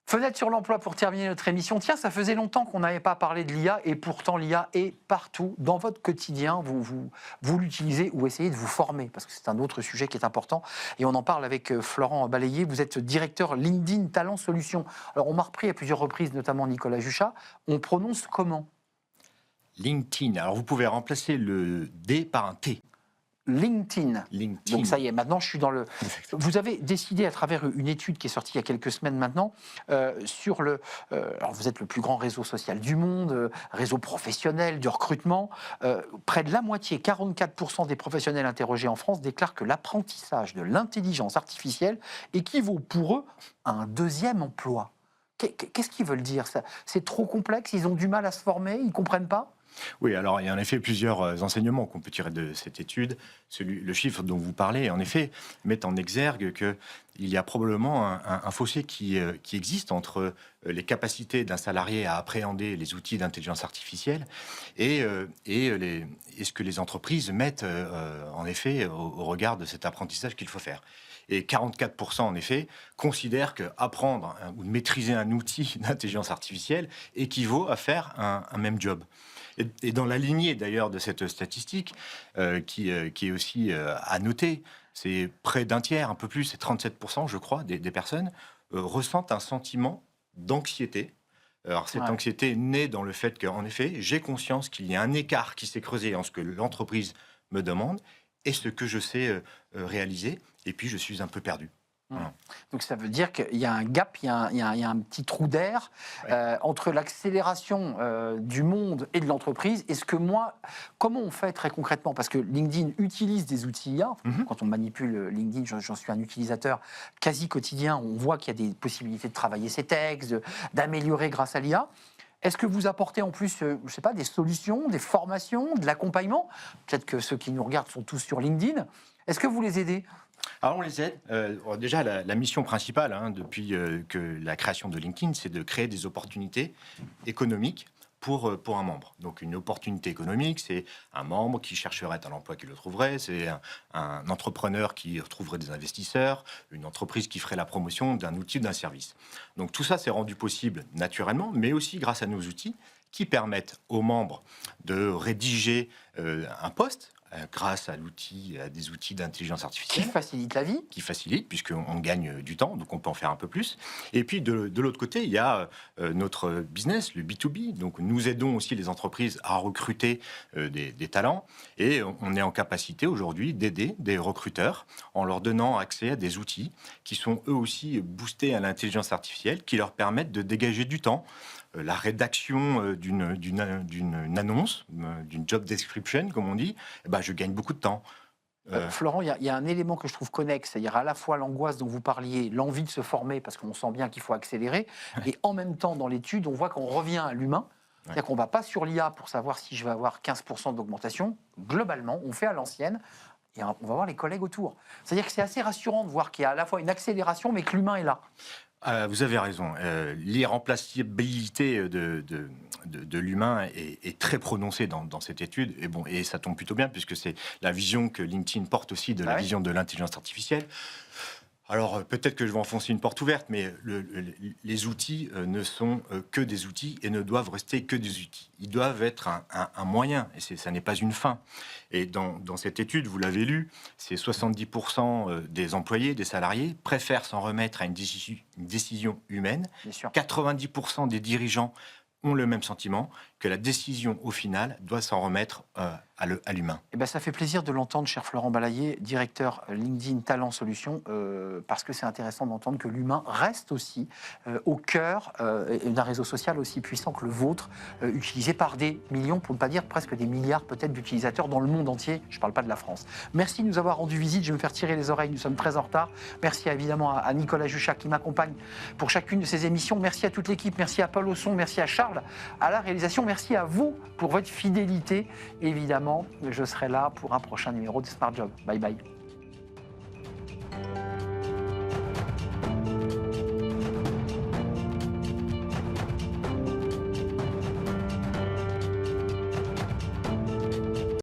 Fenêtre sur l'emploi pour terminer notre émission. Tiens, ça faisait longtemps qu'on n'avait pas parlé de l'IA et pourtant l'IA est partout dans votre quotidien. Vous l'utilisez ou essayez de vous former parce que c'est un autre sujet qui est important et on en parle avec Florent Balayer. Vous êtes directeur LinkedIn Talent Solutions. Alors on m'a repris à plusieurs reprises, notamment Nicolas Juchat. On prononce comment ? LinkedIn. Alors vous pouvez remplacer le D par un T. LinkedIn. LinkedIn. Donc ça y est, maintenant je suis dans le... Vous avez décidé à travers une étude qui est sortie il y a quelques semaines maintenant sur le... alors vous êtes le plus grand réseau social du monde, réseau professionnel, du recrutement. Près de la moitié, 44% des professionnels interrogés en France déclarent que l'apprentissage de l'intelligence artificielle équivaut pour eux à un deuxième emploi. Qu'est-ce qu'ils veulent dire ça ? C'est trop complexe, ils ont du mal à se former, ils ne comprennent pas ? Oui, alors il y a en effet plusieurs enseignements qu'on peut tirer de cette étude. Le chiffre dont vous parlez, en effet, met en exergue qu'il y a probablement un fossé qui existe entre les capacités d'un salarié à appréhender les outils d'intelligence artificielle et ce que les entreprises mettent en effet au regard de cet apprentissage qu'il faut faire. Et 44% en effet considèrent qu'apprendre ou maîtriser un outil d'intelligence artificielle équivaut à faire un même job. Et dans la lignée d'ailleurs de cette statistique, qui est aussi à noter, c'est près d'un tiers, un peu plus, c'est 37% je crois, des personnes ressentent un sentiment d'anxiété. Alors cette anxiété naît dans le fait qu'en effet, j'ai conscience qu'il y a un écart qui s'est creusé entre ce que l'entreprise me demande et ce que je sais réaliser, et puis je suis un peu perdu. Voilà. Donc ça veut dire qu'il y a un gap, il y a un petit trou d'air entre l'accélération du monde et de l'entreprise et ce que comment on fait très concrètement ? Parce que LinkedIn utilise des outils IA. Quand on manipule LinkedIn, j'en suis un utilisateur quasi quotidien, on voit qu'il y a des possibilités de travailler ses textes, d'améliorer grâce à l'IA. Est-ce que vous apportez en plus, je ne sais pas, des solutions, des formations, de l'accompagnement ? Peut-être que ceux qui nous regardent sont tous sur LinkedIn. Est-ce que vous les aidez ? Alors on les aide. Déjà, la mission principale, depuis que la création de LinkedIn, c'est de créer des opportunités économiques pour un membre. Donc une opportunité économique, c'est un membre qui chercherait un emploi qui le trouverait, c'est un entrepreneur qui retrouverait des investisseurs, une entreprise qui ferait la promotion d'un outil, d'un service. Donc tout ça, c'est rendu possible naturellement, mais aussi grâce à nos outils qui permettent aux membres de rédiger un post grâce à des outils d'intelligence artificielle. Qui facilite la vie. Qui facilite, puisqu'on gagne du temps, donc on peut en faire un peu plus. Et puis, de l'autre côté, il y a notre business, le B2B. Donc, nous aidons aussi les entreprises à recruter des talents. Et on est en capacité aujourd'hui d'aider des recruteurs en leur donnant accès à des outils qui sont eux aussi boostés à l'intelligence artificielle, qui leur permettent de dégager du temps. La rédaction d'une annonce, d'une job description, comme on dit, je gagne beaucoup de temps. Florent, il y a un élément que je trouve connexe, c'est-à-dire à la fois l'angoisse dont vous parliez, l'envie de se former, parce qu'on sent bien qu'il faut accélérer, et en même temps, dans l'étude, on voit qu'on revient à l'humain, c'est-à-dire qu'on ne va pas sur l'IA pour savoir si je vais avoir 15% d'augmentation. Globalement, on fait à l'ancienne, et on va voir les collègues autour. C'est-à-dire que c'est assez rassurant de voir qu'il y a à la fois une accélération, mais que l'humain est là. Vous avez raison. L'irremplaçabilité de l'humain est très prononcée dans cette étude. Et ça tombe plutôt bien, puisque c'est la vision que LinkedIn porte aussi de la vision de l'intelligence artificielle. Alors, peut-être que je vais enfoncer une porte ouverte, mais les outils ne sont que des outils et ne doivent rester que des outils. Ils doivent être un moyen, et ça n'est pas une fin. Et dans cette étude, vous l'avez lu, c'est 70% des employés, des salariés, préfèrent s'en remettre à une décision humaine. 90% des dirigeants ont le même sentiment, que la décision, au final, doit s'en remettre à l'humain. Eh ben, ça fait plaisir de l'entendre, cher Florent Balayer, directeur LinkedIn Talent Solutions, parce que c'est intéressant d'entendre que l'humain reste aussi au cœur d'un réseau social aussi puissant que le vôtre, utilisé par des millions, pour ne pas dire presque des milliards peut-être d'utilisateurs dans le monde entier. Je ne parle pas de la France. Merci de nous avoir rendu visite. Je vais me faire tirer les oreilles, nous sommes très en retard. Merci évidemment à Nicolas Juchat qui m'accompagne pour chacune de ces émissions. Merci à toute l'équipe, merci à Paul Osson, merci à Charles à la réalisation. Merci à vous pour votre fidélité. Évidemment, je serai là pour un prochain numéro de Smart Job. Bye bye.